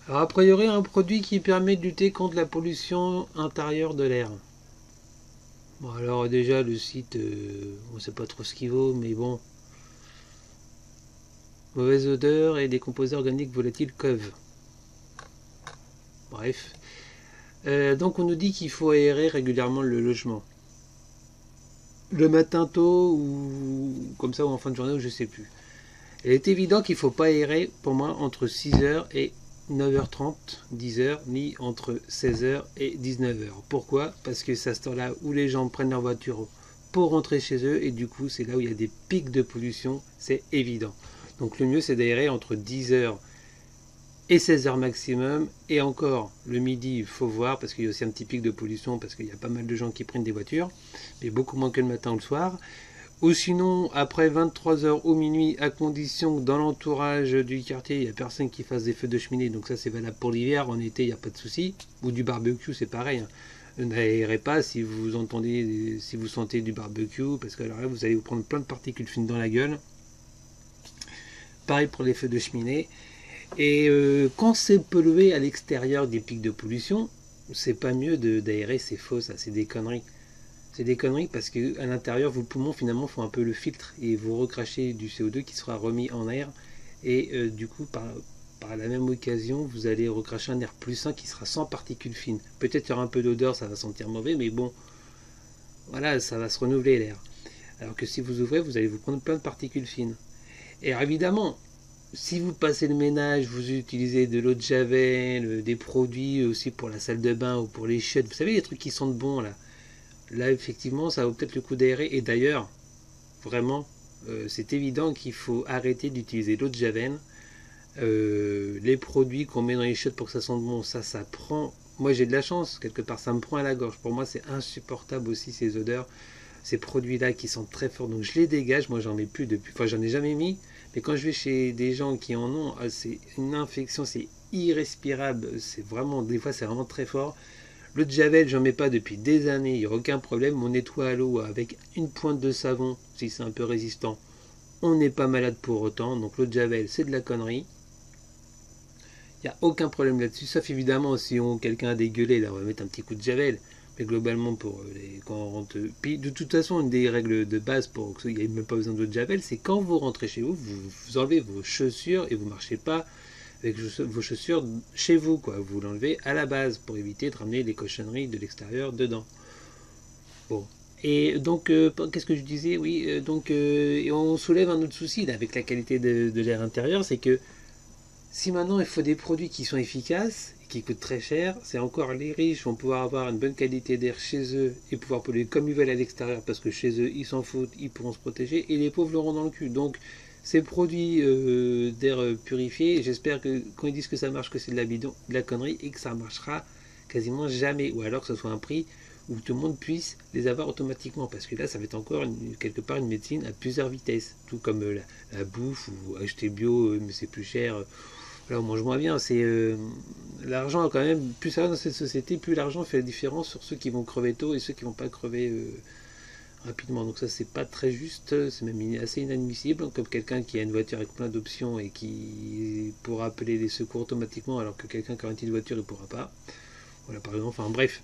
Alors, a priori, un produit qui permet de lutter contre la pollution intérieure de l'air. Bon, alors déjà, le site, on ne sait pas trop ce qu'il vaut, mais bon. Mauvaise odeur et des composés organiques volatiles COV. Bref. Donc on nous dit qu'il faut aérer régulièrement le logement. Le matin tôt ou comme ça ou en fin de journée ou je sais plus. Il est évident qu'il ne faut pas aérer pour moi entre 6h et 9h30, 10h, ni entre 16h et 19h. Pourquoi? Parce que c'est à ce temps-là où les gens prennent leur voiture pour rentrer chez eux et du coup c'est là où il y a des pics de pollution, c'est évident. Donc le mieux c'est d'aérer entre 10h et 16h maximum. Et encore, le midi, il faut voir, parce qu'il y a aussi un petit pic de pollution, parce qu'il y a pas mal de gens qui prennent des voitures, mais beaucoup moins que le matin ou le soir. Ou sinon, après 23h ou minuit, à condition que dans l'entourage du quartier, il n'y a personne qui fasse des feux de cheminée, donc ça c'est valable pour l'hiver, en été, il n'y a pas de souci. Ou du barbecue, c'est pareil. N'aérez pas si vous entendez, si vous sentez du barbecue, parce que alors là, vous allez vous prendre plein de particules fines dans la gueule. Pareil pour les feux de cheminée. Et quand c'est pollué à l'extérieur des pics de pollution, c'est pas mieux d'aérer, c'est faux, ça, c'est des conneries. C'est des conneries parce qu'à l'intérieur, vos poumons finalement font un peu le filtre et vous recrachez du CO2 qui sera remis en air. Et du coup, par la même occasion, vous allez recracher un air plus sain qui sera sans particules fines. Peut-être qu'il y aura un peu d'odeur, ça va sentir mauvais, mais bon, voilà, ça va se renouveler l'air. Alors que si vous ouvrez, vous allez vous prendre plein de particules fines. Et alors, évidemment, si vous passez le ménage, vous utilisez de l'eau de javel, des produits aussi pour la salle de bain ou pour les chiottes, vous savez les trucs qui sentent bon là. Là effectivement ça vaut peut-être le coup d'aérer. Et d'ailleurs, vraiment, c'est évident qu'il faut arrêter d'utiliser l'eau de javel. Les produits qu'on met dans les chiottes pour que ça sente bon, ça prend. Moi j'ai de la chance, quelque part ça me prend à la gorge. Pour moi c'est insupportable aussi ces odeurs, ces produits-là qui sentent très fort. Donc je les dégage, moi j'en ai plus depuis. Enfin j'en ai jamais mis. Mais quand je vais chez des gens qui en ont, c'est une infection, c'est irrespirable. C'est vraiment, des fois c'est vraiment très fort. Le javel, j'en mets pas depuis des années, il n'y a aucun problème. On nettoie à l'eau avec une pointe de savon, si c'est un peu résistant. On n'est pas malade pour autant. Donc le javel, c'est de la connerie. Il n'y a aucun problème là-dessus, sauf évidemment si quelqu'un a dégueulé, là on va mettre un petit coup de javel. Mais globalement, quand on rentre. Puis de toute façon, une des règles de base pour qu'il n'y ait même pas besoin d'eau de javel, c'est quand vous rentrez chez vous, vous enlevez vos chaussures et vous ne marchez pas avec vos chaussures chez vous, quoi. Vous l'enlevez à la base pour éviter de ramener les cochonneries de l'extérieur dedans. Bon. Et donc, qu'est-ce que je disais? Oui, et on soulève un autre souci là, avec la qualité de l'air intérieur, c'est que si maintenant il faut des produits qui sont efficaces et qui coûtent très cher, c'est encore les riches vont pouvoir avoir une bonne qualité d'air chez eux et pouvoir polluer comme ils veulent à l'extérieur parce que chez eux ils s'en foutent, ils pourront se protéger et les pauvres l'auront dans le cul. Donc ces produits d'air purifié, j'espère que quand ils disent que ça marche, que c'est de la bidon, de la connerie et que ça marchera quasiment jamais, ou alors que ce soit un prix où tout le monde puisse les avoir automatiquement, parce que là ça va être encore quelque part une médecine à plusieurs vitesses, tout comme la bouffe ou acheter bio mais c'est plus cher. Là on mange moins bien, c'est l'argent a quand même, plus ça va dans cette société, plus l'argent fait la différence sur ceux qui vont crever tôt et ceux qui vont pas crever rapidement. Donc ça c'est pas très juste, c'est même assez inadmissible, comme quelqu'un qui a une voiture avec plein d'options et qui pourra appeler les secours automatiquement alors que quelqu'un qui a une petite voiture il pourra pas. Voilà par exemple, enfin bref.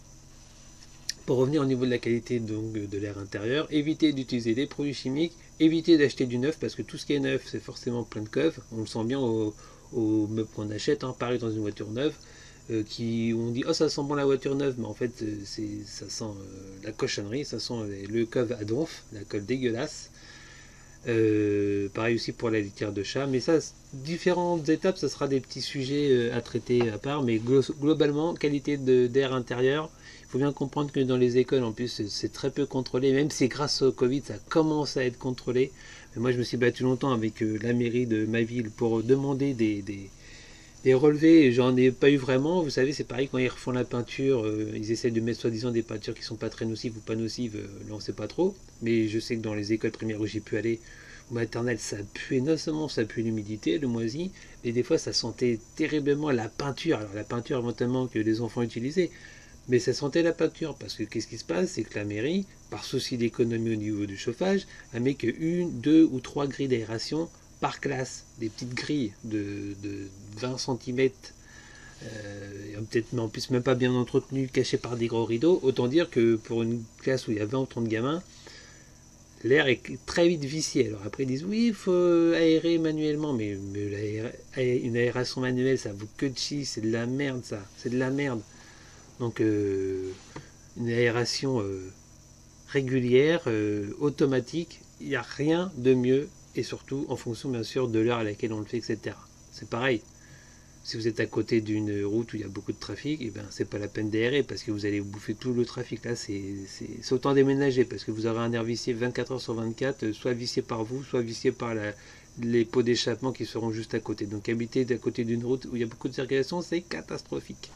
Pour revenir au niveau de la qualité donc, de l'air intérieur, évitez d'utiliser des produits chimiques, évitez d'acheter du neuf parce que tout ce qui est neuf c'est forcément plein de coves, on le sent bien au meubles qu'on achète, hein, pareil dans une voiture neuve, on dit oh ça sent bon la voiture neuve, mais en fait ça sent la cochonnerie, ça sent le cove à donf, la colle dégueulasse. Pareil aussi pour la litière de chat, mais ça, différentes étapes, ça sera des petits sujets à traiter à part, mais globalement, qualité d'air intérieur, il faut bien comprendre que dans les écoles, en plus, c'est très peu contrôlé, même si grâce au Covid, ça commence à être contrôlé. Mais moi, je me suis battu longtemps avec la mairie de ma ville pour demander des relevés, et j'en ai pas eu vraiment. Vous savez, c'est pareil, quand ils refont la peinture, ils essaient de mettre soi-disant des peintures qui sont pas très nocives ou pas nocives, là on sait pas trop. Mais je sais que dans les écoles primaires où j'ai pu aller, ou maternelle, ça puait, non seulement ça puait l'humidité, le moisi, mais des fois ça sentait terriblement la peinture. Alors la peinture éventuellement que les enfants utilisaient, mais ça sentait la peinture, parce que qu'est-ce qui se passe, c'est que la mairie, par souci d'économie au niveau du chauffage, a mis que une, deux ou trois grilles d'aération par classe, des petites grilles de 20 cm peut-être mais en plus même pas bien entretenu, caché par des gros rideaux. Autant dire que pour une classe où il y a 20 ou 30 gamins, l'air est très vite vicié. Alors après ils disent oui, il faut aérer manuellement, mais une aération manuelle ça vaut que de chi, c'est de la merde ça, c'est de la merde. Donc une aération régulière, automatique, il n'y a rien de mieux, et surtout en fonction bien sûr de l'heure à laquelle on le fait, etc. C'est pareil. Si vous êtes à côté d'une route où il y a beaucoup de trafic, et ben c'est pas la peine d'aérer parce que vous allez bouffer tout le trafic. Là, c'est autant déménager parce que vous aurez un air vicié 24 heures sur 24, soit vicié par vous, soit vicié par les pots d'échappement qui seront juste à côté. Donc habiter à côté d'une route où il y a beaucoup de circulation, c'est catastrophique.